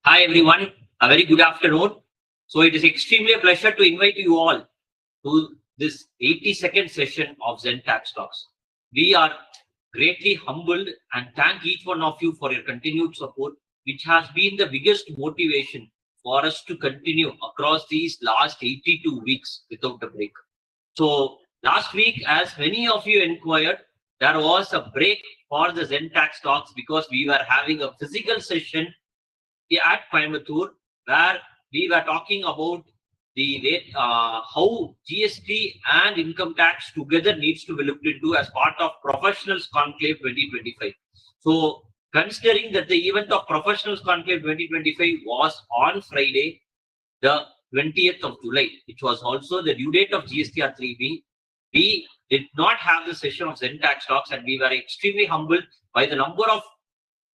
Hi everyone, a very good afternoon. So it is extremely a pleasure to invite you all to this 80-second session of Zen Tax Talks. We are greatly humbled and thank each one of you for your continued support, which has been the biggest motivation for us to continue across these last 82 weeks without a break. So last week, as many of you inquired, there was a break for the Zen Tax Talks because we were having a physical session at Coimbatore, where we were talking about the way how GST and income tax together needs to be looked into as part of Professionals Conclave 2025. So, considering that the event of Professionals Conclave 2025 was on Friday, the 20th of July, which was also the due date of GSTR 3B, we did not have the session of Zen Tax Talks, and we were extremely humbled by the number of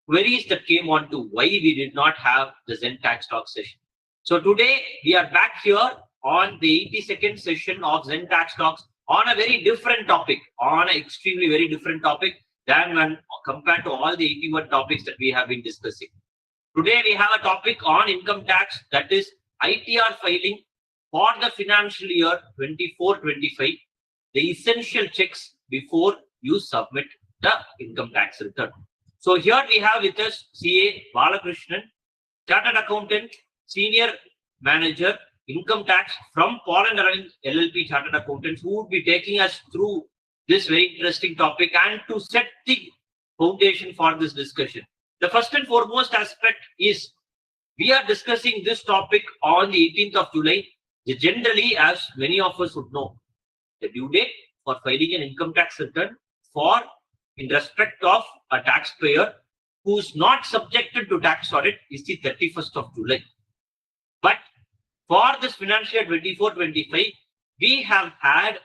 queries that came on to why we did not have the Zen Tax Talk session. So today we are back here on the 80-second session of Zen Tax Talks on a very different topic, on an extremely very different topic than when compared to all the 81 topics that we have been discussing. Today we have a topic on income tax, that is ITR filing for the financial year 24-25, the essential checks before you submit the income tax return. So here we have with us CA Balakrishnan, Chartered Accountant, Senior Manager, Income Tax from Paul and Arvind LLP Chartered Accountants, who would be taking us through this very interesting topic and to set the foundation for this discussion. The first and foremost aspect is we are discussing this topic on the 18th of July. Generally, as many of us would know, the due date for filing an income tax return for in respect of a taxpayer who is not subjected to tax audit is the 31st of July. But for this financial year 24-25, we have had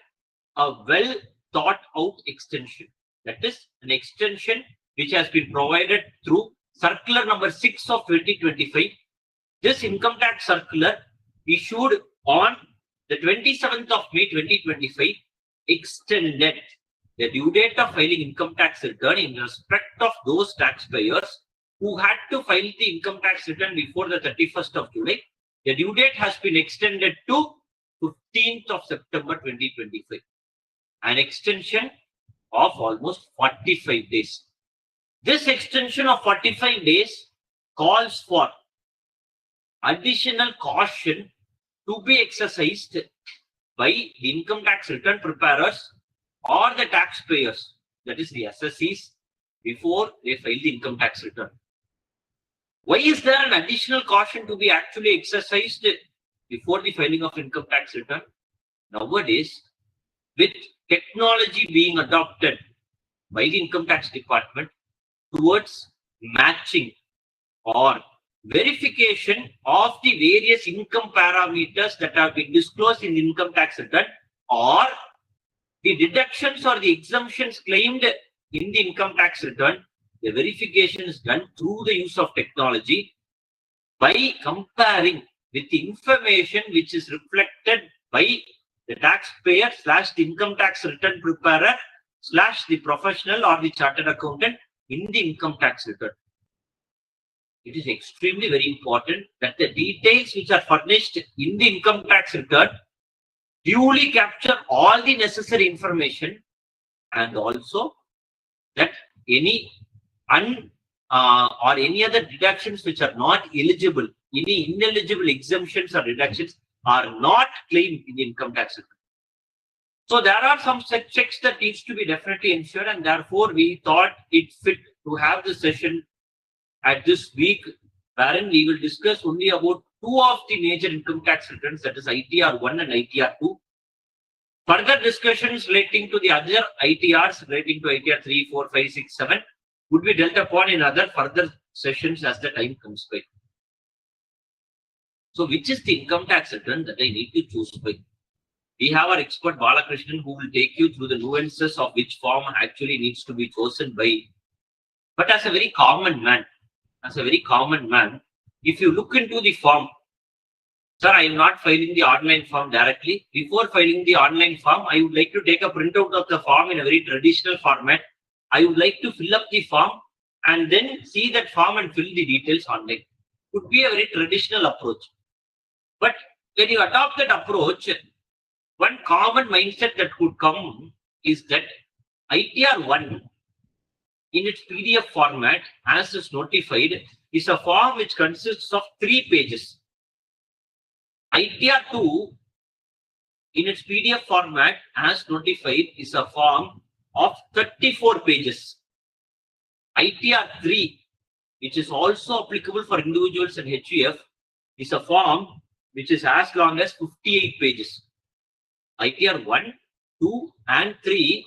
a well thought out extension. That is an extension which has been provided through circular number 6 of 2025. This income tax circular issued on the 27th of May 2025 extended the due date of filing income tax return in respect of those taxpayers who had to file the income tax return before the 31st of July. The due date has been extended to 15th of September 2025, an extension of almost 45 days. This extension of 45 days calls for additional caution to be exercised by the income tax return preparers or the taxpayers, that is the assessees, before they file the income tax return. Why is there an additional caution to be actually exercised before the filing of income tax return? Nowadays, with technology being adopted by the income tax department towards matching or verification of the various income parameters that have been disclosed in the income tax return, or the deductions or the exemptions claimed in the income tax return, the verification is done through the use of technology by comparing with the information which is reflected by the taxpayer / the income tax return preparer / the professional or the chartered accountant in the income tax return. It is extremely very important that the details which are furnished in the income tax return duly capture all the necessary information, and also that any or any other deductions which are not eligible, any ineligible exemptions or deductions are not claimed in the income tax return. So there are some checks that needs to be definitely ensured, and therefore we thought it fit to have the session at this week, wherein we will discuss only about two of the major income tax returns, that is ITR 1 and ITR 2. Further discussions relating to the other ITRs, relating to ITR 3, 4, 5, 6, 7, would be dealt upon in other further sessions as the time comes by. So, which is the income tax return that I need to choose by? We have our expert Balakrishnan who will take you through the nuances of which form actually needs to be chosen by. But as a very common man, if you look into the form, sir, I am not filing the online form directly. Before filing the online form, I would like to take a printout of the form in a very traditional format. I would like to fill up the form and then see that form and fill the details online. Could be a very traditional approach. But when you adopt that approach, one common mindset that could come is that ITR 1 in its PDF format, as is notified, is a form which consists of 3 pages. ITR 2 in its PDF format, as notified, is a form of 34 pages. ITR 3, which is also applicable for individuals and HUF, is a form which is as long as 58 pages. ITR 1, 2, and 3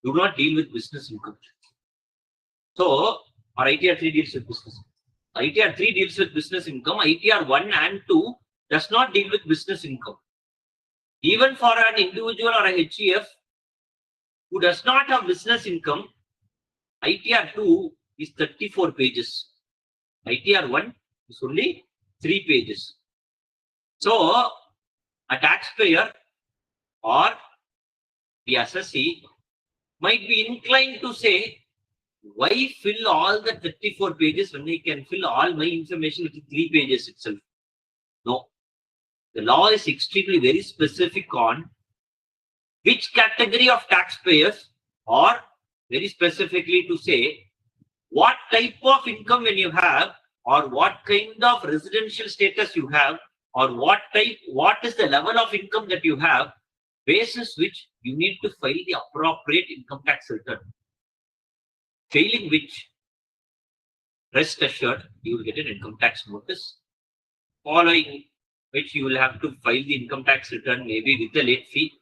do not deal with business income. So, or ITR 3 deals with business. ITR 3 deals with business income. ITR 1 and 2 does not deal with business income. Even for an individual or a HUF who does not have business income, ITR 2 is 34 pages. ITR 1 is only 3 pages. So, a taxpayer or the assessee might be inclined to say, why fill all the 34 pages when I can fill all my information with 3 pages itself? No. The law is extremely very specific on which category of taxpayers, or very specifically to say what type of income when you have, or what kind of residential status you have, or what is the level of income that you have, basis which you need to file the appropriate income tax return. Failing which, rest assured, you will get an income tax notice, following which you will have to file the income tax return maybe with a late fee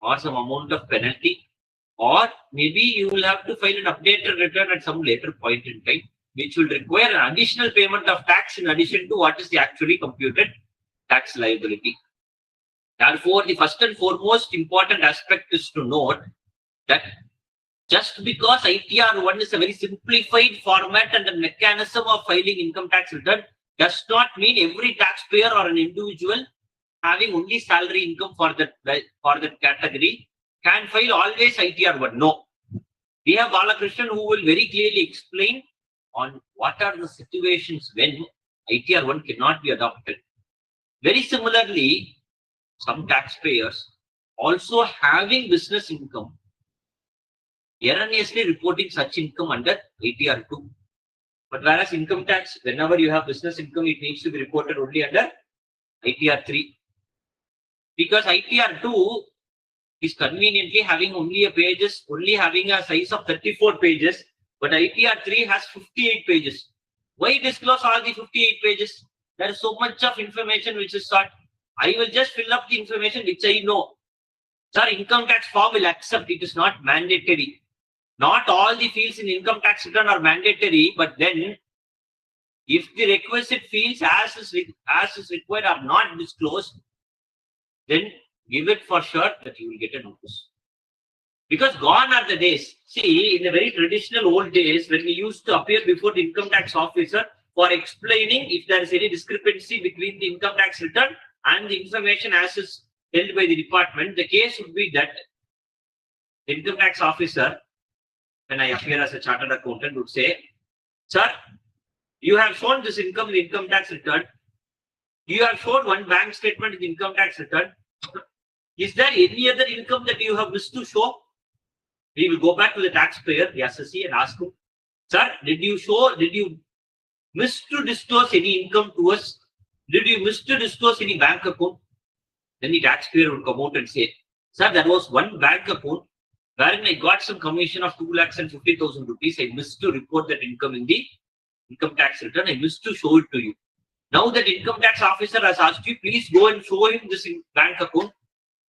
or some amount of penalty, or maybe you will have to file an updated return at some later point in time, which will require an additional payment of tax in addition to what is the actually computed tax liability. Therefore, the first and foremost important aspect is to note that just because ITR 1 is a very simplified format and the mechanism of filing income tax return does not mean every taxpayer or an individual having only salary income for that category can file always ITR 1. No. We have Balakrishnan who will very clearly explain on what are the situations when ITR 1 cannot be adopted. Very similarly, some taxpayers also having business income erroneously reporting such income under ITR 2. But whereas income tax, whenever you have business income, it needs to be reported only under ITR 3. Because ITR 2 is conveniently having only having a size of 34 pages, but ITR 3 has 58 pages. Why disclose all the 58 pages? There is so much of information which is sought. I will just fill up the information which I know. Sir, income tax form will accept, it is not mandatory. Not all the fields in income tax return are mandatory, but then if the requisite fields as is required are not disclosed, then give it for sure that you will get a notice. Because gone are the days. See, in the very traditional old days, when we used to appear before the income tax officer for explaining if there is any discrepancy between the income tax return and the information as is held by the department, the case would be that the income tax officer, when I appear as a chartered accountant, would say, sir, you have shown this income in the income tax return. You have shown one bank statement in the income tax return. Is there any other income that you have missed to show? We will go back to the taxpayer, the assessee, and ask him, sir, did you miss to disclose any income to us? Did you miss to disclose any bank account? Then the taxpayer would come out and say, sir, there was one bank account wherein I got some commission of 2,50,000 rupees. I missed to report that income in the income tax return. I missed to show it to you. Now that income tax officer has asked you, please go and show him this bank account.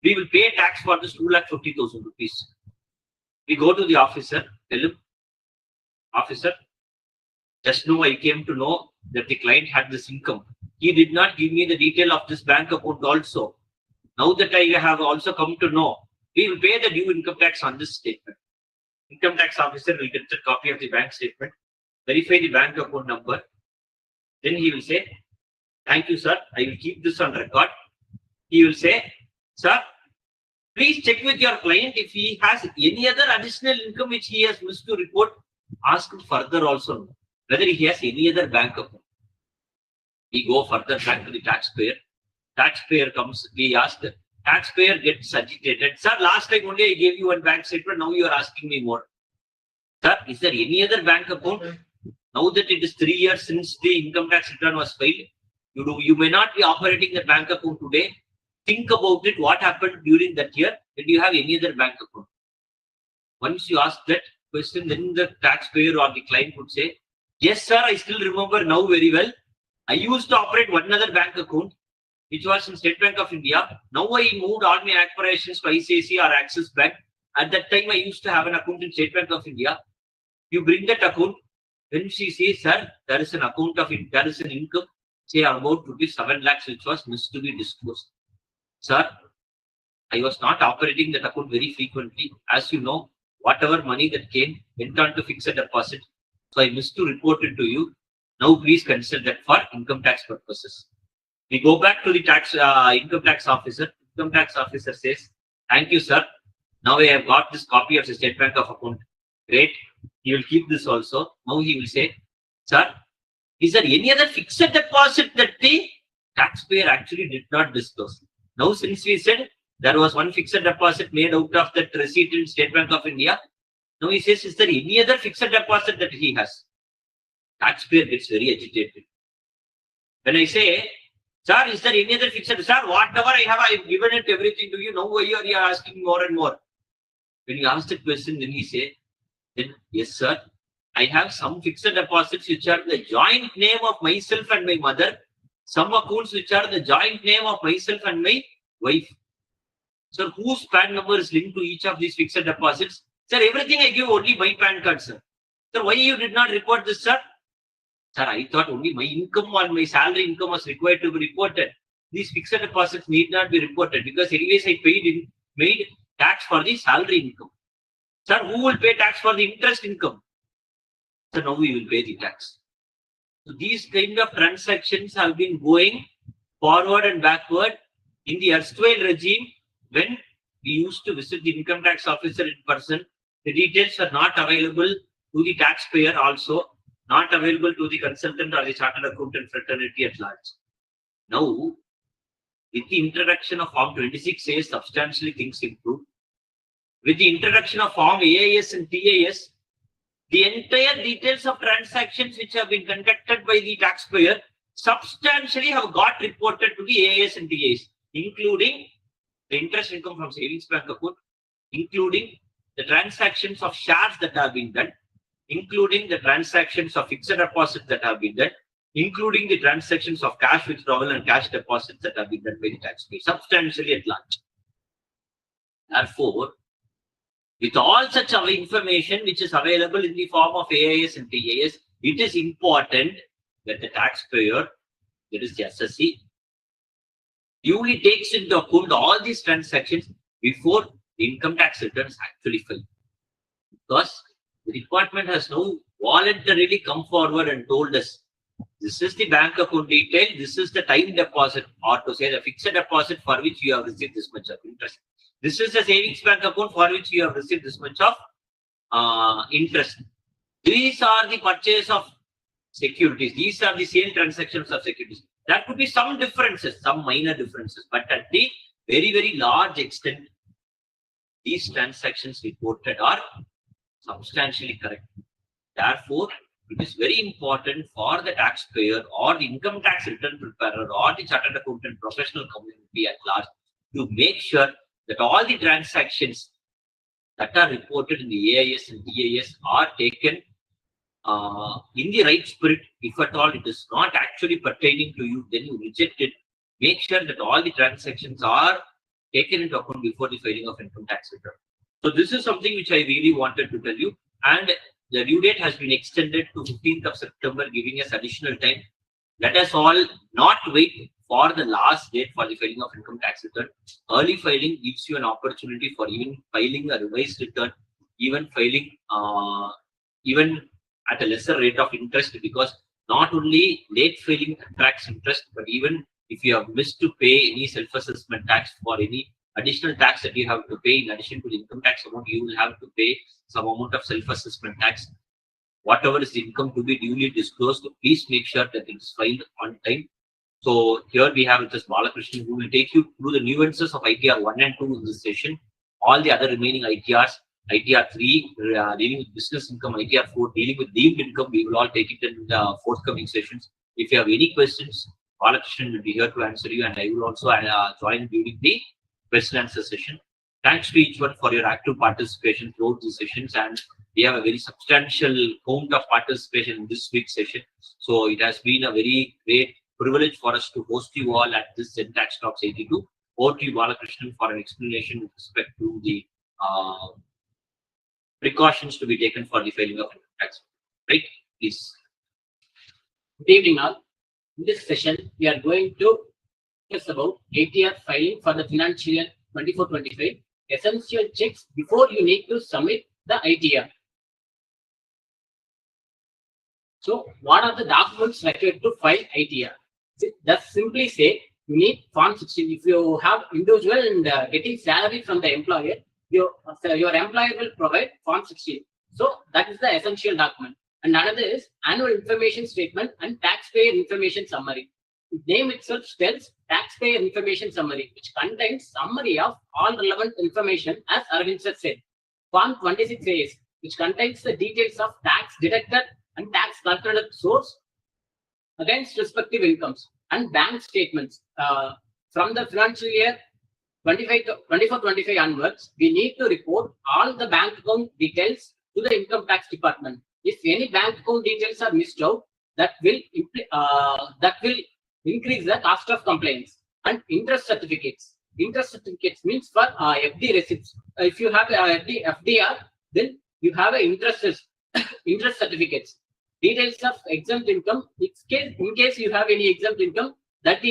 We will pay tax for this 2,50,000 rupees. We go to the officer, tell him, officer, just now I came to know that the client had this income. He did not give me the detail of this bank account also. Now that I have also come to know, we will pay the due income tax on this statement. Income tax officer will get a copy of the bank statement, verify the bank account number. Then he will say, thank you, sir. I will keep this on record. He will say, sir, please check with your client if he has any other additional income which he has missed to report. asked further also whether he has any other bank account. We go further back to the taxpayer. Taxpayer comes, we ask, the taxpayer gets agitated. Sir, last time only I gave you one bank statement, now you are asking me more. Sir, is there any other bank account? Now that it is 3 years since the income tax return was filed, you may not be operating the bank account today. Think about it, what happened during that year. Did you have any other bank account? Once you ask that question, then the taxpayer or the client would say, yes, sir, I still remember now very well. I used to operate one other bank account, which was in State Bank of India. Now I moved all my operations to ICICI or Axis Bank. At that time, I used to have an account in State Bank of India. You bring that account. When she says, sir, there is an account of it, there is an income, say about ₹7 lakhs, which was missed to be disclosed. Sir, I was not operating that account very frequently. As you know, whatever money that came went on to fixed deposit. So I missed to report it to you. Now please consider that for income tax purposes. We go back to the income tax officer. Income tax officer says, thank you, sir. Now I have got this copy of the State Bank of account. Great. He will keep this also. Now he will say, sir, is there any other fixed deposit that the taxpayer actually did not disclose? Now, since we said there was one fixed deposit made out of that receipt in State Bank of India, now he says, is there any other fixed deposit that he has? Taxpayer gets very agitated. When I say, sir, is there any other fixed? Sir, whatever I have, I have given it everything to you. Now why are you asking more and more? When you ask the question, then he say, then yes, sir, I have some fixed deposits which are the joint name of myself and my mother. Some accounts which are the joint name of myself and my wife. Sir, whose PAN number is linked to each of these fixed deposits? Sir, everything I give only my PAN card, sir. Sir, why you did not report this, sir? Sir, I thought only my income or my salary income was required to be reported. These fixed deposits need not be reported because anyways I made tax for the salary income. Sir, who will pay tax for the interest income? So now we will pay the tax. So these kind of transactions have been going forward and backward in the erstwhile regime. When we used to visit the income tax officer in person, the details are not available to the taxpayer also, not available to the consultant or the chartered accountant fraternity at large. Now, with the introduction of Form 26A, substantially things improved. With the introduction of Form AIS and TAS, the entire details of transactions which have been conducted by the taxpayer substantially have got reported to the AIS and TAS, including the interest income from savings bank account, including the transactions of shares that have been done, including the transactions of fixed deposits that have been done, including the transactions of cash withdrawal and cash deposits that have been done by the taxpayer, substantially at large. Therefore, with all such information which is available in the form of AIS and TAS, it is important that the taxpayer, that is the assessee, duly takes into account all these transactions before the income tax returns actually filed. Because the department has now voluntarily come forward and told us, this is the bank account detail, this is the time deposit, or to say the fixed deposit for which you have received this much of interest. This is the savings bank account for which you have received this much of interest. These are the purchase of securities. These are the sale transactions of securities. There could be some differences, some minor differences, but at the very, very large extent, these transactions reported are substantially correct. Therefore, it is very important for the taxpayer or the income tax return preparer or the chartered accountant professional community at large to make sure that all the transactions that are reported in the AIS and TAS are taken in the right spirit. If at all it is not actually pertaining to you, then you reject it. Make sure that all the transactions are taken into account before the filing of income tax return. So this is something which I really wanted to tell you, and the due date has been extended to 15th of September, giving us additional time. Let us all not wait for the last date for the filing of income tax return. Early filing gives you an opportunity for even filing a revised return, even filing even at a lesser rate of interest, because not only late filing attracts interest, but even if you have missed to pay any self-assessment tax for any additional tax that you have to pay, in addition to the income tax amount, you will have to pay some amount of self-assessment tax. whatever is the income to be duly disclosed, please make sure that it is filed on time. So here we have just Balakrishnan, who will take you through the nuances of ITR 1 and 2 in this session. All the other remaining ITRs, ITR 3 dealing with business income, ITR 4 dealing with deemed income, we will all take it in the forthcoming sessions. If you have any questions, Balakrishnan will be here to answer you, and I will also join during the question and answer session. Thanks to each one for your active participation throughout the sessions, and we have a very substantial count of participation in this week's session. So it has been a very great privilege for us to host you all at this Tax Talks 82. Over to you, Balakrishnan, for an explanation with respect to the precautions to be taken for the filing of tax. Right, please. Good evening, all. In this session, we are going to discuss about ATR filing for the financial year 24-25. Essential checks before you need to submit the ITR. So, what are the documents required to file ITR? Just simply say you need Form 16. If you have individual and getting salary from the employer, your employer will provide Form 16. So, that is the essential document. And another is annual information statement and taxpayer information summary. The name itself tells taxpayer information summary, which contains summary of all relevant information, as Arvind said. Form 26 says, which contains the details of tax deducted and tax calculated source against respective incomes, and bank statements from the financial year 24-25 onwards. We need to report all the bank account details to the income tax department. If any bank account details are missed out, that will increase the cost of compliance. And interest certificates. Interest certificates means for FD receipts. If you have FDR, then you have interest certificates. Details of exempt income. In case you have any exempt income, that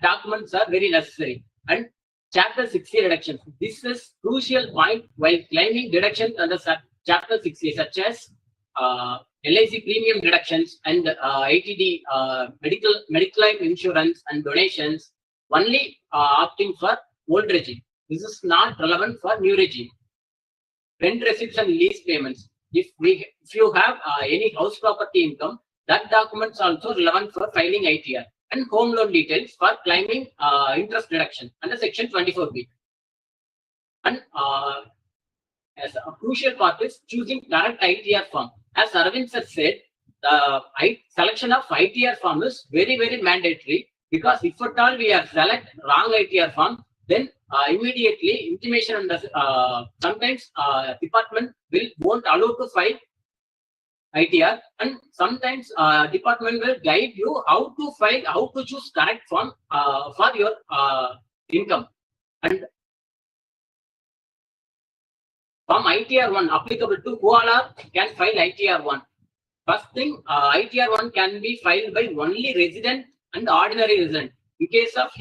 documents are very necessary. And Chapter 60 reductions. This is crucial point while claiming deductions under Chapter 60, such as LIC premium deductions and ATD, medical life insurance and donations, only opting for old regime. This is not relevant for new regime. Rent receipts and lease payments. If you have any house property income, that document is also relevant for filing ITR. And home loan details for claiming interest deduction under Section 24B. And as a crucial part is choosing correct ITR form. As Arvind said, the selection of ITR form is very, very mandatory, because if at all we are select wrong ITR form, then immediately intimation and sometimes department won't allow to file ITR, and sometimes department will guide you how to file, how to choose correct form for your income. And Form ITR 1 applicable to who all can file ITR 1. First thing, ITR 1 can be filed by only resident and ordinary resident. In case of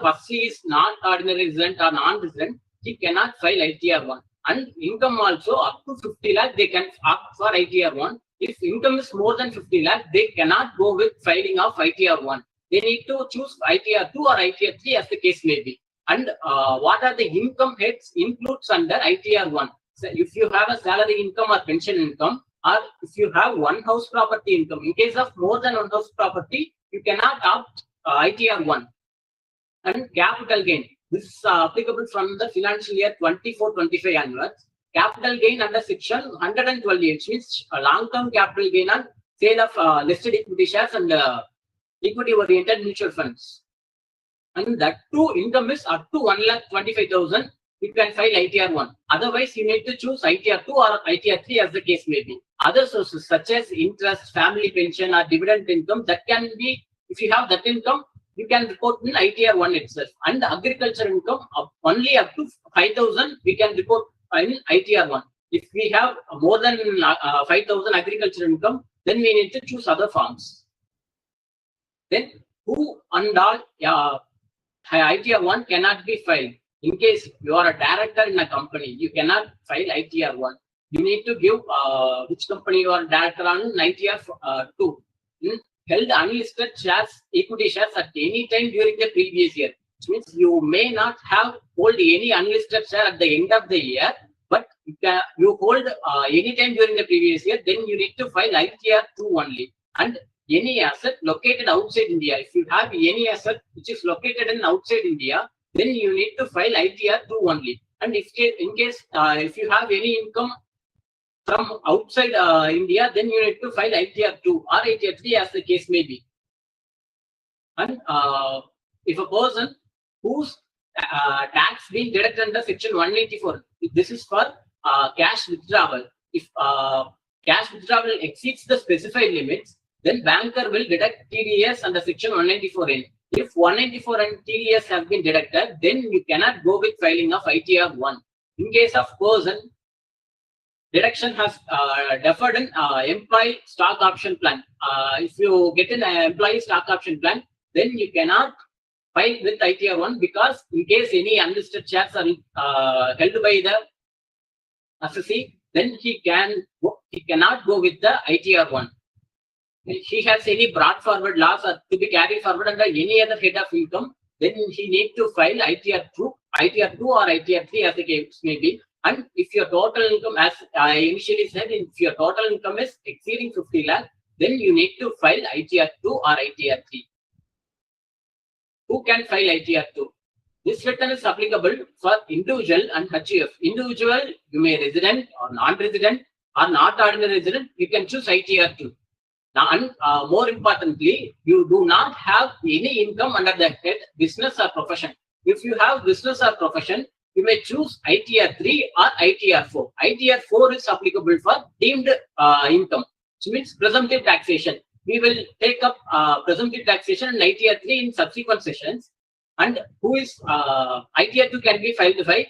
us, he is not ordinary resident or non-resident, he cannot file ITR 1. And income also up to 50 lakh, they can opt for ITR 1. If income is more than 50 lakh, they cannot go with filing of ITR 1. They need to choose ITR 2 or ITR 3 as the case may be. And what are the income heads includes under ITR 1? So if you have a salary income or pension income, or if you have one house property income, in case of more than one house property, you cannot opt ITR 1. And capital gain. This is applicable from the financial year 24-25 onwards. Capital gain under Section 112, which means long-term capital gain on sale of listed equity shares and equity-oriented mutual funds. And that too, income is up to 1,25,000. You can file ITR 1. Otherwise, you need to choose ITR 2 or ITR 3 as the case may be. Other sources such as interest, family pension, or dividend income, that can be, if you have that income, you can report in ITR 1 itself. And the agriculture income only up to 5,000, we can report in ITR 1. If we have more than 5,000 agriculture income, then we need to choose other forms. Then who and all ITR 1 cannot be filed. In case you are a director in a company, you cannot file ITR 1. You need to give which company you are director on ITR 2. Held unlisted shares, equity shares at any time during the previous year. Which means you may not have hold any unlisted share at the end of the year, but you hold any time during the previous year, then you need to file ITR 2 only. And any asset located outside India, if you have any asset which is located in outside India, then you need to file ITR 2 only. And if you have any income from outside India, then you need to file ITR 2 or ITR 3 as the case may be. And if a person whose tax being deducted under section 184, this is for cash withdrawal. If cash withdrawal exceeds the specified limits, then banker will deduct TDS under section 194N. If 194 and TDS have been deducted, then you cannot go with filing of ITR 1. In case of person, deduction has deferred in employee stock option plan. If you get an employee stock option plan, then you cannot file with ITR 1, because in case any unlisted shares are held by the assessee, then he cannot go with the ITR 1. If he has any brought forward loss or to be carried forward under any other head of income, then he need to file ITR 2 or ITR 3 as the case may be. And if your total income, as I initially said, if your total income is exceeding 50 lakh, then you need to file ITR 2 or ITR 3. Who can file ITR 2? This return is applicable for individual and HUF. Individual, you may resident or non-resident or not ordinary resident, you can choose ITR 2. Now, and more importantly, you do not have any income under the head business or profession. If you have business or profession, you may choose ITR 3 or ITR 4. ITR 4 is applicable for deemed income, which means presumptive taxation. We will take up presumptive taxation and ITR 3 in subsequent sessions. And who is ITR 2 can be filed by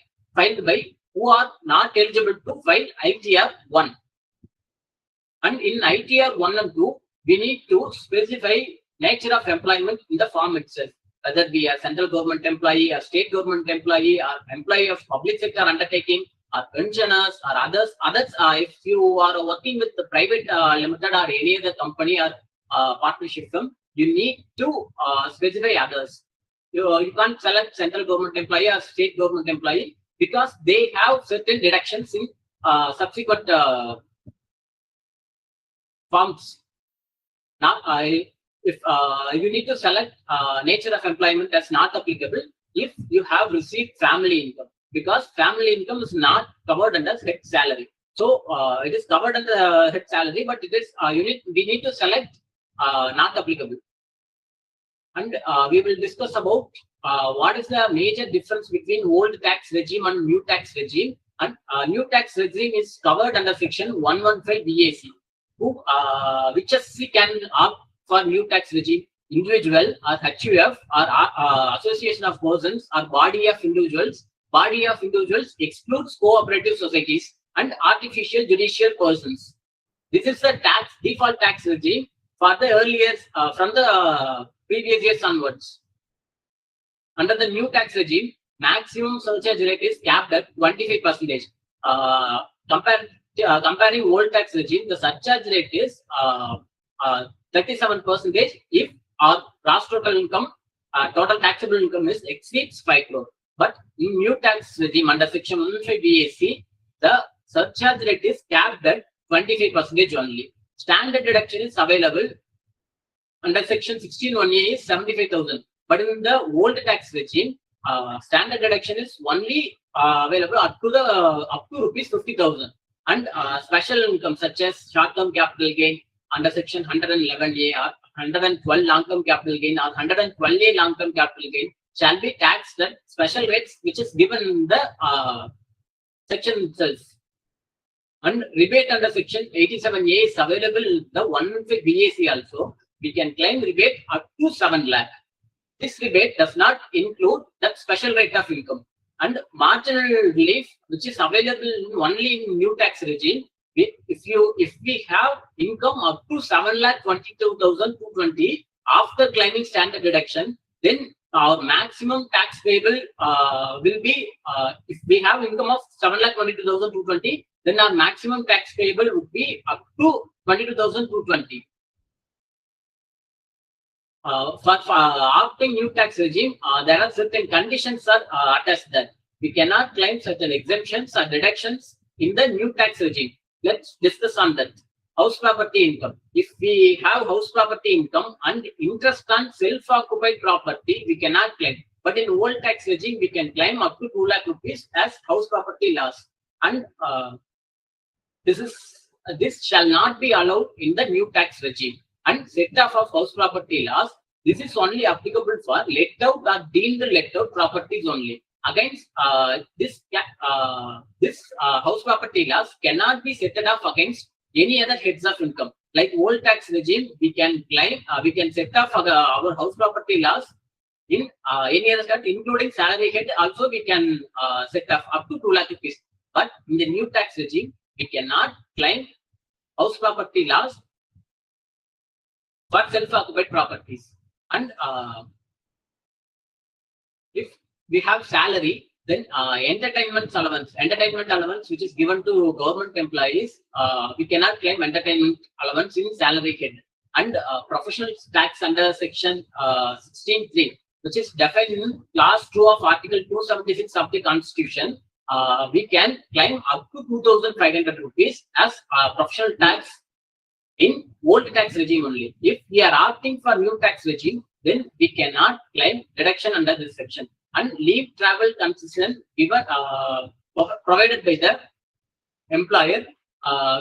who are not eligible to file ITR 1. And in ITR 1 and 2, we need to specify nature of employment in the form itself, whether it be a central government employee, a state government employee, or employee of public sector undertaking, or pensioners, or others. If you are working with the private limited or any other company or partnership firm, you need to specify others. You can't select central government employee or state government employee, because they have certain deductions in subsequent forms. Now, if you need to select nature of employment as not applicable if you have received family income, because family income is not covered under head salary. So it is covered under head salary, but it is we need to select not applicable. And we will discuss about what is the major difference between old tax regime and new tax regime. And new tax regime is covered under section 115 BAC. Which SC can opt for new tax regime? Individual or HUF or association of persons or body of individuals. Body of individuals excludes cooperative societies and artificial judicial persons. This is the default tax regime for the earlier from the previous years onwards. Under the new tax regime, maximum surcharge rate is capped at 25%. Comparing old tax regime, the surcharge rate is 37% if our gross total income, total taxable income exceeds 5 crore. But in new tax regime under section 115 BAC, the surcharge rate is capped at 25% only. Standard deduction is available under section 16(1)(a) is 75,000. But in the old tax regime, standard deduction is only available up to rupees 50,000. And special income such as short-term capital gain under section 111A or 112 long-term capital gain or 112A long-term capital gain shall be taxed at special rates which is given in the section itself. And rebate under section 87A is available in the 115 BAC also. We can claim rebate up to 7 lakh. This rebate does not include that special rate of income. And marginal relief, which is available only in new tax regime, if we have income up to 7,22,220 after claiming standard deduction, then our maximum tax payable will be if we have income of 7,22,220, then our maximum tax payable would be up to 22,220. For opting new tax regime, there are certain conditions are attached that we cannot claim certain exemptions or deductions in the new tax regime. Let's discuss on that. House property income. If we have house property income and interest on self-occupied property, we cannot claim. But in old tax regime, we can claim up to 2 lakh rupees as house property loss. And this shall not be allowed in the new tax regime. And set off of house property loss, this is only applicable for let out or deemed let out properties only. Against this house property loss cannot be set off against any other heads of income. Like old tax regime, we can claim, we can set off our house property loss in any other cut, including salary head. Also, we can set off up to 2 lakh rupees. But in the new tax regime, we cannot claim house property loss for self-occupied properties. And if we have salary, then entertainment allowance which is given to government employees, we cannot claim entertainment allowance in salary head. And professional tax under section 16(3), which is defined in clause 2 of article 276 of the constitution, we can claim up to 2,500 rupees as professional tax in old tax regime only. If we are opting for new tax regime, then we cannot claim deduction under this section. And leave travel concession given provided by the employer,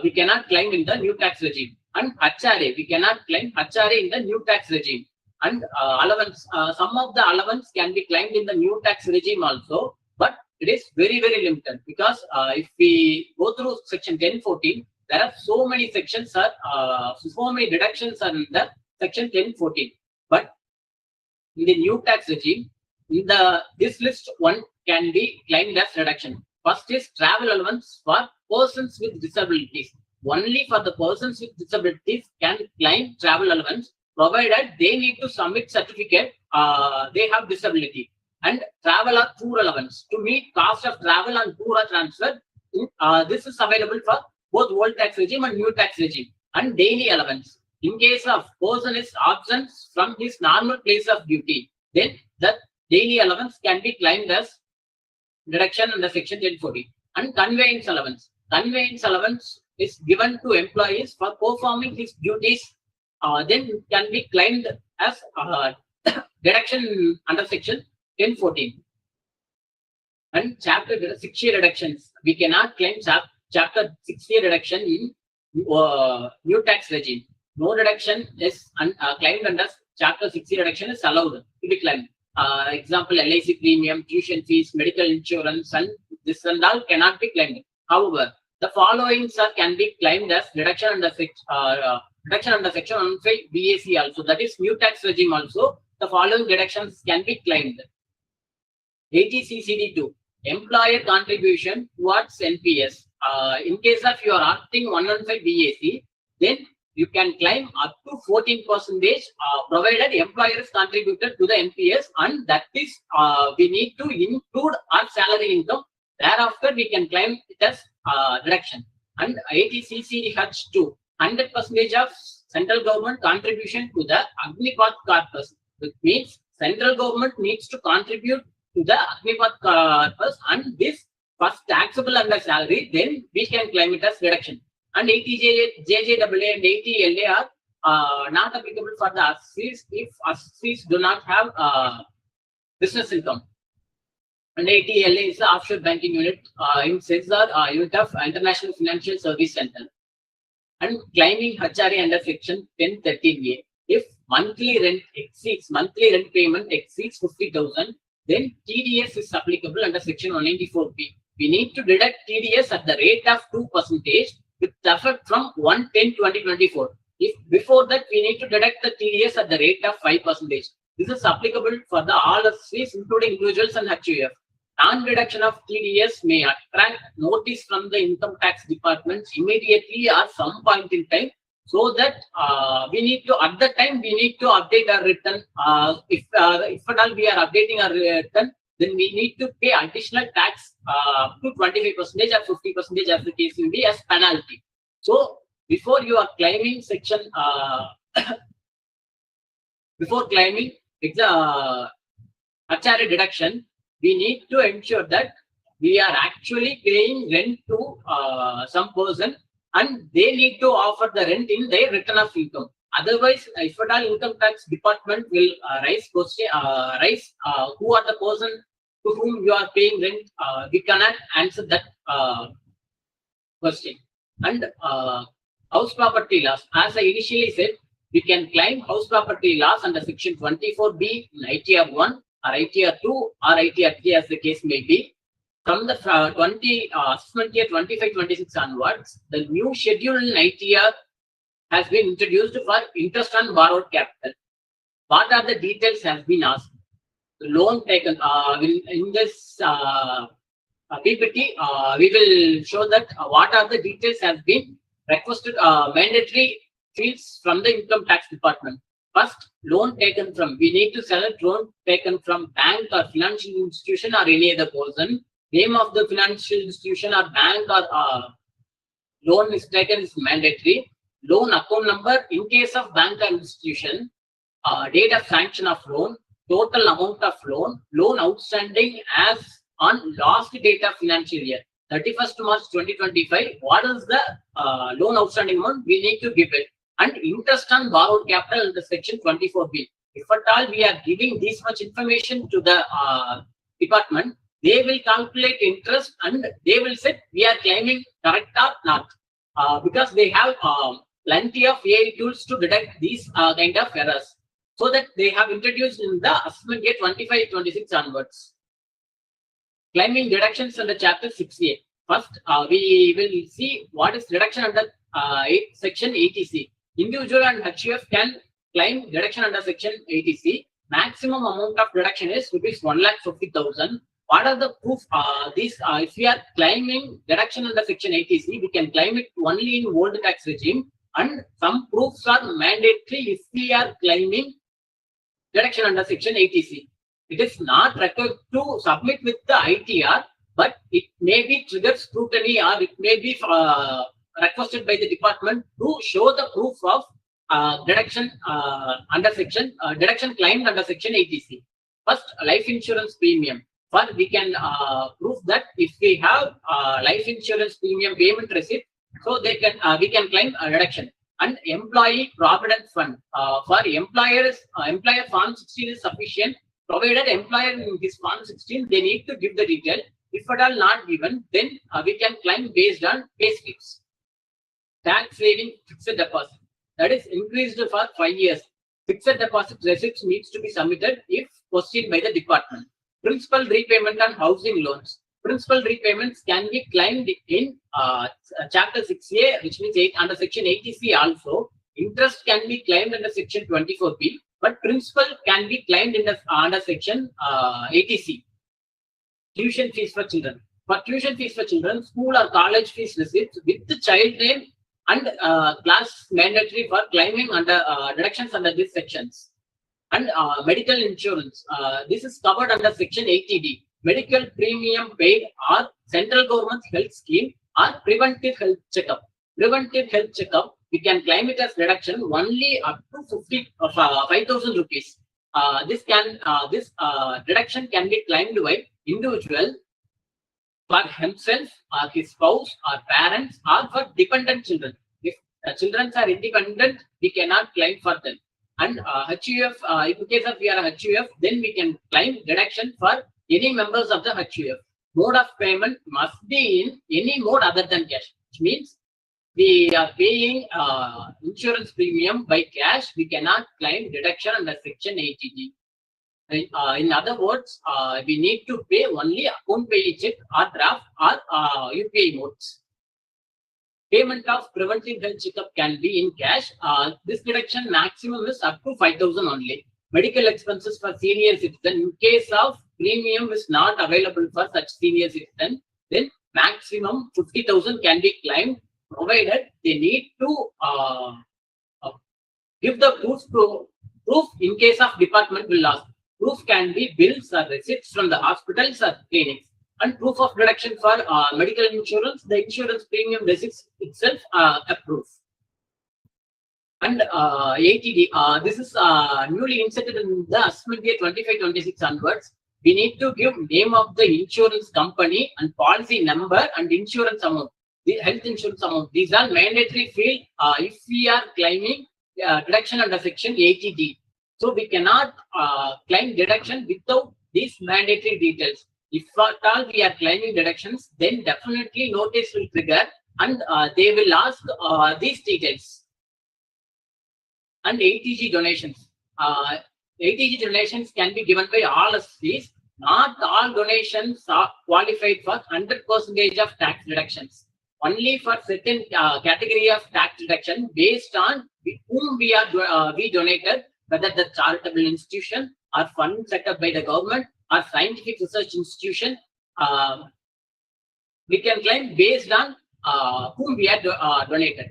we cannot claim in the new tax regime. And HRA, we cannot claim HRA in the new tax regime. And allowance, some of the allowance can be claimed in the new tax regime also, but it is very, very limited, because if we go through section 1014, there are so many sections, so many deductions are in the section 1014. But in the new tax regime, in this list, one can be claimed as reduction. First is travel allowance for persons with disabilities. Only for the persons with disabilities can claim travel allowance, provided they need to submit certificate they have disability. And travel or tour allowance to meet cost of travel and tour or transfer. This is available for both old tax regime and new tax regime. And daily allowance. In case of person is absent from his normal place of duty, then the daily allowance can be claimed as deduction under section 1040. And conveyance allowance. Conveyance allowance is given to employees for performing his duties, then can be claimed as deduction under section 1014. And chapter 6-year reductions. We cannot claim chapter 6-year reduction in new tax regime. No deduction is claimed under chapter 6-year reduction is allowed to be claimed. Example, LIC premium, tuition fees, medical insurance, and this and all cannot be claimed. However, the following can be claimed as reduction under section 15 BAC also. That is new tax regime also. The following deductions can be claimed. 80CCD2, employer contribution towards NPS. In case of you are opting 115 BAC, then you can claim up to 14%, provided employer is contributed to the NPS, and that is we need to include our salary income. Thereafter, we can claim it as deduction. And 80CCH2, 100% of central government contribution to the Agnipath corpus, which means central government needs to contribute to the Agnipath corpus, and this first taxable under salary, then we can claim it as reduction. And 80JJAA and 80LA are not applicable for the assessees if assessees do not have business income. And 80LA is the offshore banking unit in CESAR, unit of International Financial Service Center. And claiming HRA under section 1013A. If monthly rent payment exceeds 50,000, then TDS is applicable under section 194B. We need to deduct TDS at the rate of 2% with effect from 1/10/2024. If before that, we need to deduct the TDS at the rate of 5%. This is applicable for the all assessees, including individuals and HUF. Non-deduction of TDS may attract notice from the income tax departments immediately or some point in time, so that we need to, at the time, we need to update our return. If at all we are updating our return, then we need to pay additional tax up to 25% or 50% as the case will be as penalty. So before you are claiming section, before claiming HRA deduction, we need to ensure that we are actually paying rent to some person, and they need to offer the rent in their return of income. Otherwise, if at all income tax department will raise question, who are the person to whom you are paying rent, we cannot answer that question. And house property loss, as I initially said, we can claim house property loss under section 24B in ITR 1 or ITR 2 or ITR 3 as the case may be. From the assessment year 25-26 onwards, the new schedule in ITR has been introduced for interest on borrowed capital. What are the details has been asked? The loan taken in this PPT, we will show that what are the details has been requested, mandatory fields from the income tax department. First, loan taken from, we need to select loan taken from bank or financial institution or any other person. Name of the financial institution or bank or loan is taken is mandatory. Loan account number in case of bank or institution, date of sanction of loan, total amount of loan, loan outstanding as on last date of financial year, 31st March 2025. What is the loan outstanding amount? We need to give it. And interest on borrowed capital in the section 24B. If at all we are giving this much information to the department, they will calculate interest and they will say we are claiming correct or not, because they have plenty of AI tools to detect these kind of errors. So that they have introduced in the assessment year 25-26 onwards. Claiming deductions under chapter 6A. First, we will see what is deduction under section 80C. Individual and HUF can claim deduction under section 80C. Maximum amount of deduction is rupees 1,50,000. What are the proof? If we are claiming deduction under section 80C, we can claim it only in old tax regime, and some proofs are mandatory if we are claiming deduction under section 80C. It is not required to submit with the ITR, but it may be triggered scrutiny or it may be requested by the department to show the proof of deduction under section deduction claimed under section 80C. First, life insurance premium. First, we can prove that if we have life insurance premium payment receipt, so they can we can claim a deduction. And employee provident fund for employers, employer form 16 is sufficient. Provided employer in this form 16, they need to give the detail. If at all not given, then we can claim based on pay slips. Tax saving fixed deposit, that is increased for 5 years. Fixed deposit receipts needs to be submitted if questioned by the department. Principal repayment on housing loans. Principal repayments can be claimed in chapter 6A, which means under section 80C also. Interest can be claimed under section 24B, but principal can be claimed in the, under section 80C. Tuition fees for children. For tuition fees for children, school or college fees receipts with the child name and class mandatory for claiming under deductions under these sections. And medical insurance. This is covered under section 80D. Medical premium paid or central government health scheme or preventive health checkup. Preventive health checkup, we can claim it as reduction only up to 5,000 rupees. This deduction can be claimed by individual for himself or his spouse or parents or for dependent children. If children are independent, we cannot claim for them. And HUF, in case of we are a HUF, then we can claim deduction for any members of the HUF. Mode of payment must be in any mode other than cash, which means we are paying insurance premium by cash. We cannot claim deduction under section 80D. In other words, we need to pay only account pay check or draft or UPI modes. Payment of preventive health checkup can be in cash. This deduction maximum is up to 5,000 only. Medical expenses for senior citizen. In case of premium is not available for such senior citizen, then maximum 50,000 can be claimed, provided they need to give the proof in case of department will ask. Proof can be bills or receipts from the hospitals or clinics. And proof of deduction for medical insurance, the insurance premium receipts itself a proof. And 80D, this is newly inserted in the assessment year 25-26 onwards. we need to give name of the insurance company and policy number and insurance amount, the health insurance amount. These are mandatory field if we are claiming deduction under section 80D. So we cannot claim deduction without these mandatory details. If at all we are claiming deductions, then definitely notice will trigger and they will ask these details. And ATG donations. ATG donations can be given by all SCs. Not all donations are qualified for 100% of tax deductions. Only for certain category of tax deduction based on whom we donated, whether the charitable institution or fund set up by the government or scientific research institution, we can claim based on whom we are donated.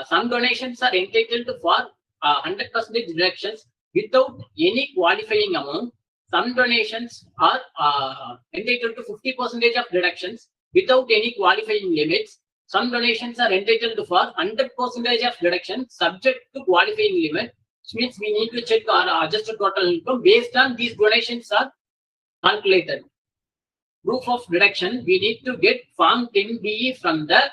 Some donations are entitled for 100% deductions without any qualifying amount. Some donations are entitled to 50% of deductions without any qualifying limits. Some donations are entitled for 100% of deduction subject to qualifying limit, which means we need to check our adjusted total income based on these donations are calculated. Proof of deduction, we need to get Form 10BE from the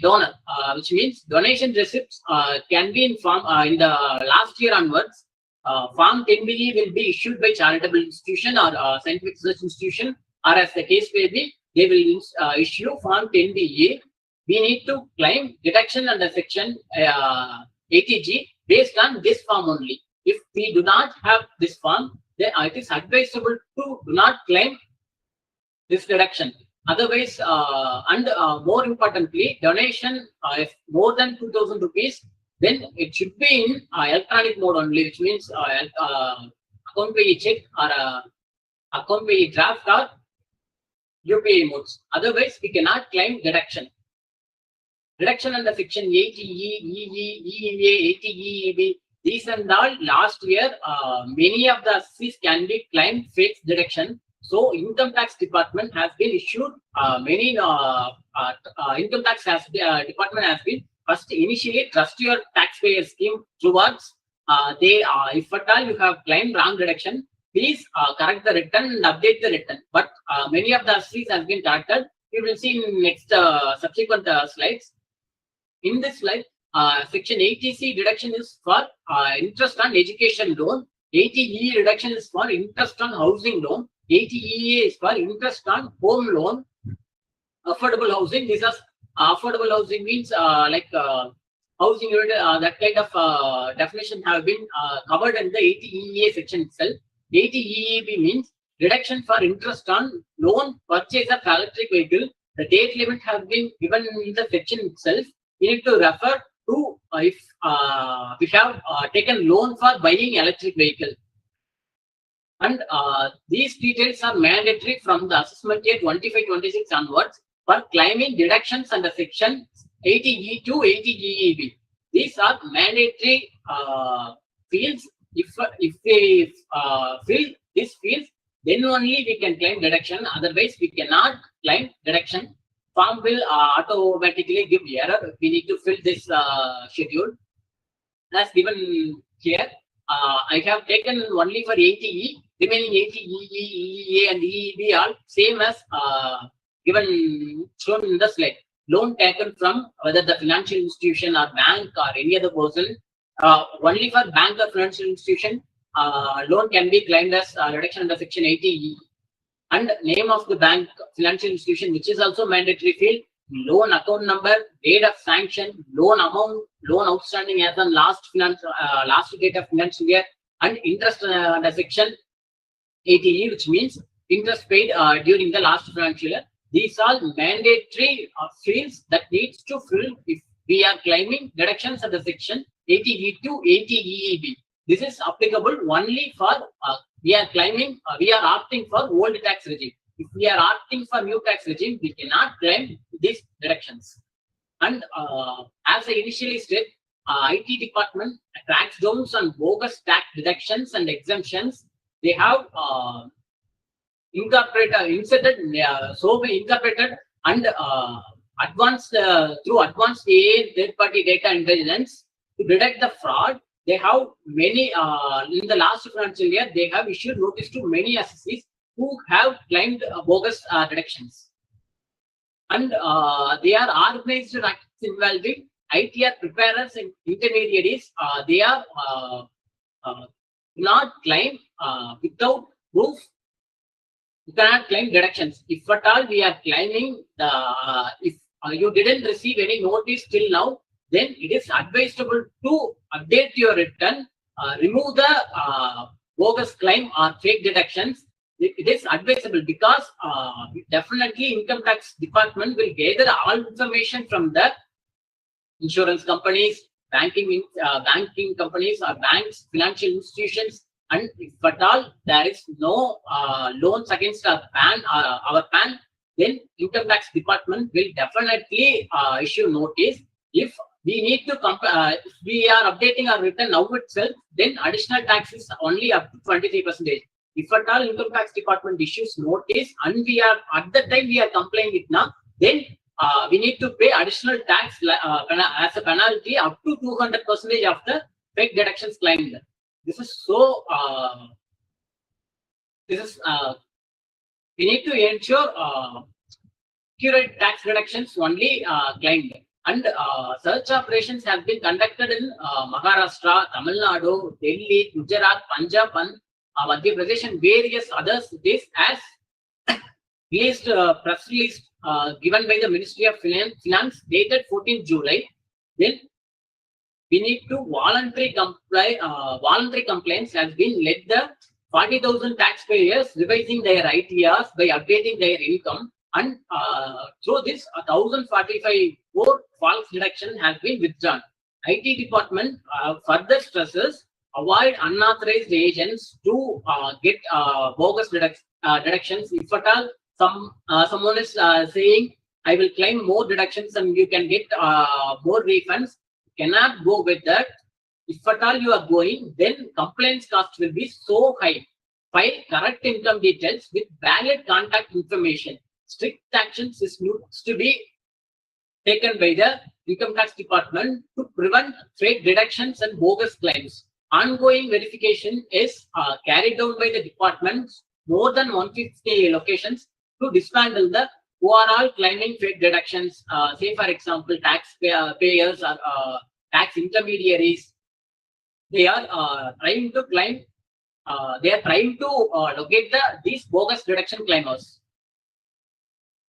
donor, which means donation receipts can be in form in the last year onwards. Form 10BE will be issued by charitable institution or scientific research institution, or as the case may be, they will issue Form 10BE. We need to claim deduction under section 80G based on this form only. If we do not have this form, then it is advisable to do not claim this deduction. Otherwise, and more importantly, donation if more than 2,000 rupees, then it should be in electronic mode only, which means account pay check or account pay draft or UPI modes. Otherwise, we cannot claim deduction. Deduction under section 80E, EE, EEA, 80E, EB. These and all last year, many of the SCs can be claimed fixed deduction. So income tax department has been issued many income tax department has been first initially trust your taxpayer scheme towards if at all you have claimed wrong deduction, please correct the return and update the return. But many of the SCs has been corrected. You will see in next subsequent slides. In this slide, section 80C deduction is for interest on education loan. 80E reduction is for interest on housing loan. 80EA is for interest on home loan. Affordable housing. This is affordable housing means like housing unit. That kind of definition have been covered in the 80EA section itself. 80EEB means deduction for interest on loan purchase of electric vehicle. The date limit has been given in the section itself. You need to refer to if we have taken loan for buying electric vehicle. And these details are mandatory from the assessment year 25-26 onwards for claiming deductions under section 80E to 80EEB. These are mandatory fields. If we fill these fields, then only we can claim deduction. Otherwise, we cannot claim deduction. Form will automatically give error. We need to fill this schedule as given here. I have taken only for 80E. Remaining 80E, EEA, and EEB are same as given shown in the slide. Loan taken from whether the financial institution or bank or any other person. Only for bank or financial institution, loan can be claimed as reduction under section 80E. And name of the bank, financial institution, which is also mandatory field, loan account number, date of sanction, loan amount, loan outstanding as on last date of financial year, and interest under section 80E, which means interest paid during the last financial year. These are mandatory fields that needs to fill if we are claiming deductions under section 80E to 80EEB. This is applicable only for we are claiming we are opting for old tax regime. If we are opting for new tax regime, we cannot claim these deductions. And as I initially said, IT department tracks down on bogus tax deductions and exemptions. They have inserted and advanced through advanced AI third-party data intelligence to detect the fraud they have many, in the last financial year, they have issued notice to many assessees who have claimed bogus deductions. And they are organized acts involving ITR preparers and intermediaries. They are not claim without proof. You cannot claim deductions. If at all we are claiming if you didn't receive any notice till now, then it is advisable to update your return, remove the bogus claim or fake deductions. It is advisable because definitely income tax department will gather all information from the insurance companies, banking companies or banks, financial institutions, and if at all there is no loans against our PAN, then income tax department will definitely issue notice. If we need to if we are updating our return now itself, then additional tax is only up to 23%. If at all income tax department issues notice and we are at the time we are complaining it now, then we need to pay additional tax as a penalty up to 200% of the fake deductions claimed. This is so. We need to ensure accurate tax deductions only claimed. And search operations have been conducted in Maharashtra, Tamil Nadu, Delhi, Gujarat, Punjab, and Madhya Pradesh, and various others. This as released press release given by the Ministry of Finance dated 14 July. Then we need to voluntary complaints has been led the 40,000 taxpayers revising their ITRs by updating their income, and through this 1,045 more false deduction has been withdrawn. IT department further stresses avoid unauthorized agents to get bogus deductions. If at all someone is saying I will claim more deductions and you can get more refunds, cannot go with that. If at all you are going, then complaints cost will be so high. File correct income details with valid contact information. Strict actions is needs to be taken by the income tax department to prevent fake deductions and bogus claims. Ongoing verification is carried out by the department more than 150 locations to dismantle the who are all claiming fake deductions. Say for example, tax payers or tax intermediaries. They are trying to claim. They are trying to locate these bogus deduction claimers.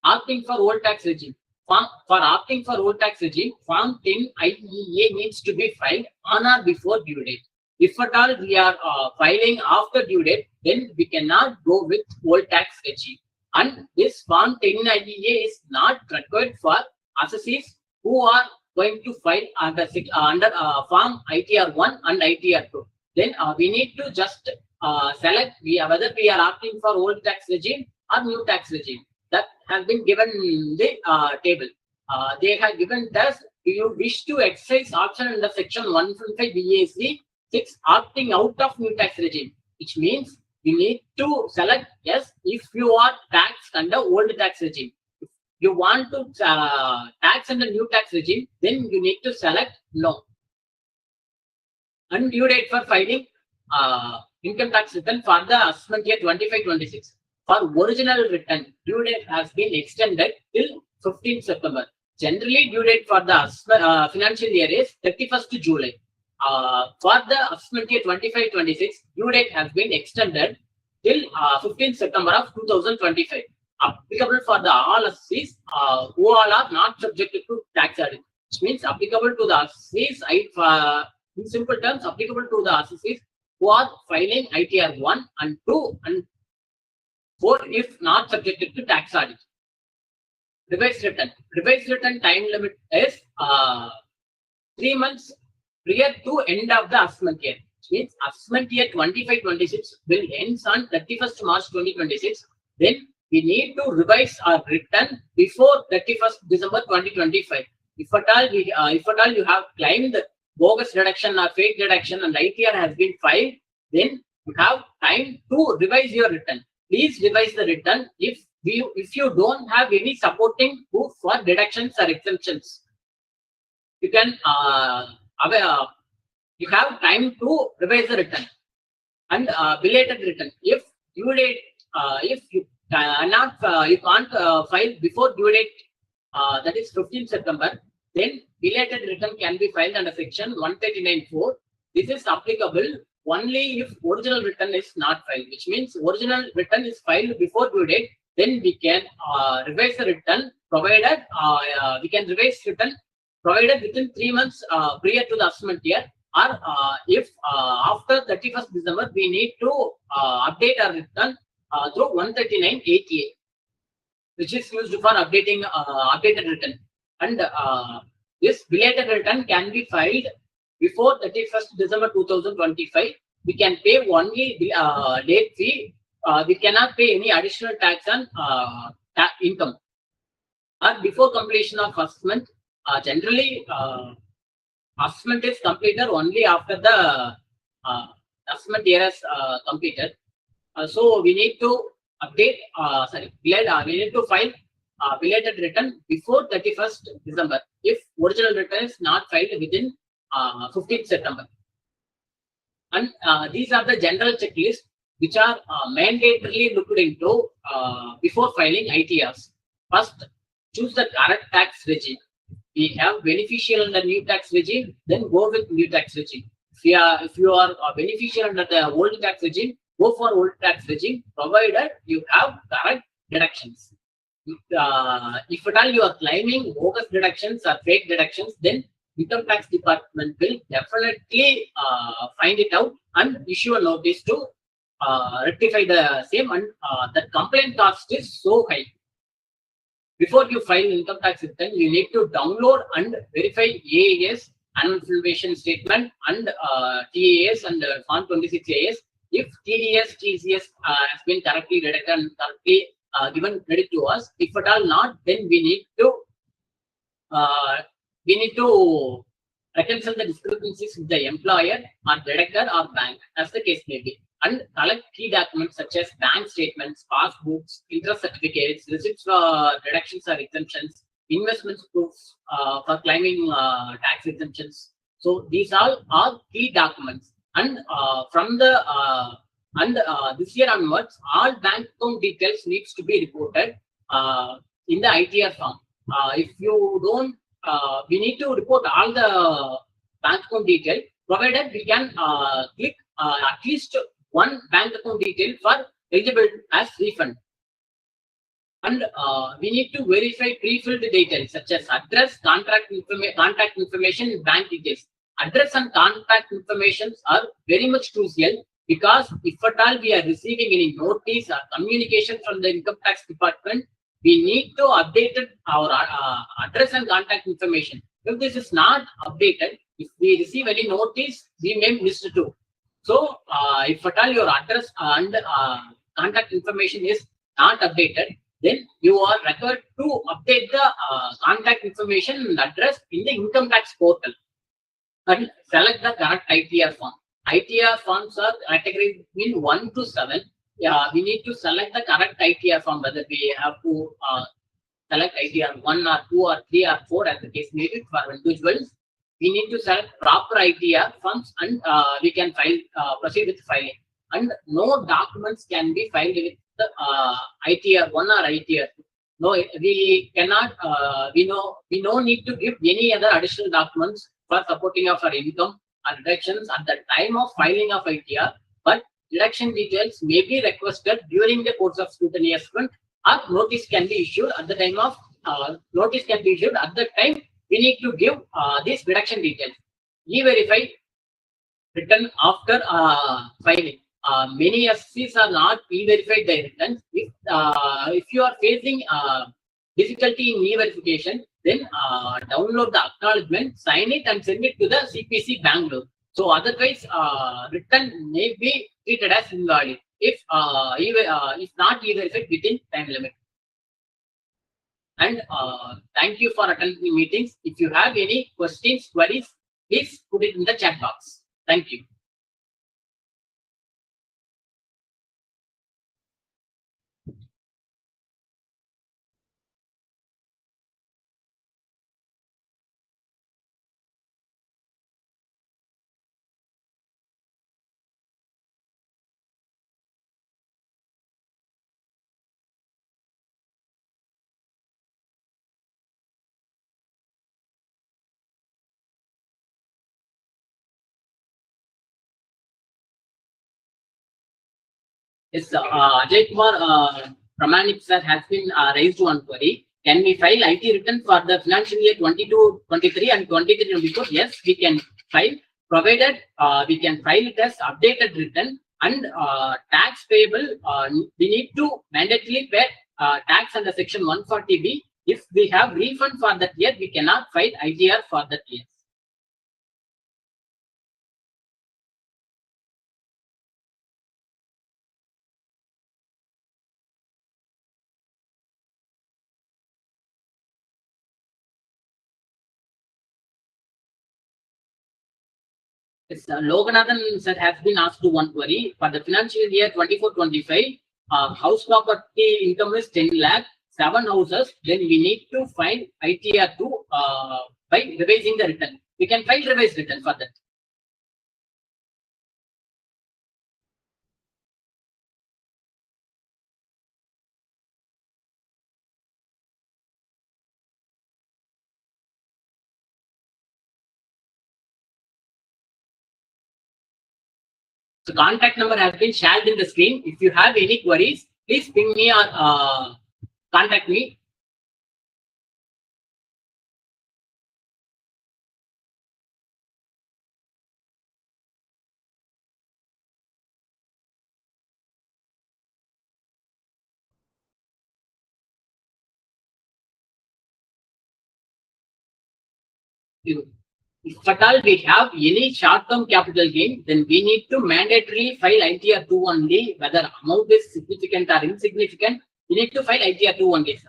Opting for old tax regime. For opting for old tax regime, Form 10 IEA needs to be filed on or before due date. If at all we are filing after due date, then we cannot go with old tax regime. And this Form 10 IEA is not required for assessees who are going to file under Form ITR 1 and ITR 2. Then we need to just select whether we are opting for old tax regime or new tax regime. That has been given in the table. They have given us, do you wish to exercise option under section 155 BAC 6 opting out of new tax regime, which means you need to select yes if you are taxed under old tax regime. If you want to tax under new tax regime, then you need to select no. And due date for filing income tax return for the assessment year 25-26. For original return, due date has been extended till 15th September. Generally, due date for the financial year is 31st July. For the assessment year 25-26, due date has been extended till 15th September of 2025. Applicable for the all assessees who all are not subjected to tax audit, which means applicable to the assessees, in simple terms, applicable to the assessees who are filing ITR 1 and 2 and 4 if not subjected to tax audit. Revised return. Revised return time limit is 3 months prior to end of the assessment year. Which means assessment year 25-26 will end on 31st March 2026. Then we need to revise our return before 31st December 2025. If at all you have claimed the bogus deduction or fake deduction and ITR has been filed, then you have time to revise your return. Please revise the return if you don't have any supporting proof for deductions or exemptions. You can you have time to revise the return. And belated return. If due date, if you cannot, you can't file before due date, that is 15th September, then belated return can be filed under section 139(4). This is applicable only if original return is not filed, which means original return is filed before due date. Then we can revise the return, provided we can revise return provided within 3 months prior to the assessment year, or if after 31st December we need to update our return through 139(8)(a), which is used for updating updated return. And this belated return can be filed before 31st December 2025. We can pay only late fee. We cannot pay any additional tax on income. Or before completion of assessment, generally assessment is completed only after the assessment year is completed. So we need to update, we need to file belated return before 31st December if original return is not filed within 15th September. And these are the general checklists which are mandatorily looked into before filing ITRs. First, choose the correct tax regime. We have beneficial under new tax regime, then go with new tax regime. If you are beneficial under the old tax regime, go for old tax regime, provided you have correct deductions. If at all you are claiming bogus deductions or fake deductions, then income tax department will definitely find it out and issue a notice to rectify the same. And the complaint cost is so high. Before you file income tax return, you need to download and verify AAS, annual information statement, and TAS and Form 26AS. If TDS, TCS has been correctly deducted and correctly given credit to us. If at all not, then we need to reconcile the discrepancies with the employer or director or bank, as the case may be, and collect key documents such as bank statements, passbooks, interest certificates, receipts for deductions or exemptions, investments proofs for claiming tax exemptions. So these all are key documents. And from the this year onwards, all bank account details needs to be reported in the ITR form. If you don't, we need to report all the bank account detail, provided we can click at least one bank account detail for eligible as refund. And we need to verify pre-filled details such as address, contact information, bank details. Address and contact information are very much crucial, because if at all we are receiving any notice or communication from the income tax department, we need to update our address and contact information. If this is not updated, if we receive any notice, we may miss it too. So if at all your address and contact information is not updated, then you are required to update the contact information and address in the income tax portal and select the correct ITR form. ITR forms are categorized in 1 to 7. We need to select the correct ITR form, whether we have to select ITR 1 or 2 or 3 or 4 as the case may be for individuals. We need to select proper ITR forms and we can proceed with filing. And no documents can be filed with the ITR 1 or ITR 2. No, we cannot, we no need to give any other additional documents for supporting of our income or deductions at the time of filing of ITR, but deduction details may be requested during the course of scrutiny assessment, or notice can be issued at the time of at the time we need to give these deduction details. E-verify return after filing. Many SCs are not e-verified their returns. If you are facing difficulty in e-verification, then download the acknowledgement, sign it, and send it to the CPC Bangalore. So otherwise, return may be treated as invalid if not e-verified within time limit. And thank you for attending meetings. If you have any questions, queries, please put it in the chat box. Thank you. Yes, Ajay Kumar Pramanik sir has been raised one query. Can we file IT return for the financial year 22-23 and 23-24? Yes, we can file, provided we can file it as updated return and tax payable. We need to mandatorily pay tax under section 140B. If we have refund for that year, we cannot file ITR for that year. Yes, Loganathan sir has been asked to one query for the financial year 24-25. House property income is 10 lakh, 7 houses. Then we need to find ITR 2 by revising the return. We can file revised return for that. So contact number has been shared in the screen. If you have any queries, please ping me or contact me. If at all we have any short-term capital gain, then we need to mandatorily file ITR 2 only, whether amount is significant or insignificant. We need to file ITR 2 only, sir.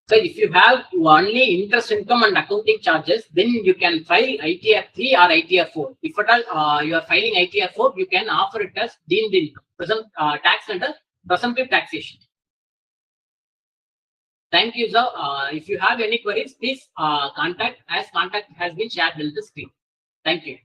So if you have only interest income and accounting charges, then you can file ITR 3 or ITR 4. If at all you are filing ITR 4, you can offer it as deemed income, tax under presumptive taxation. Thank you, sir. If you have any queries, please contact, as contact has been shared in the screen. Thank you.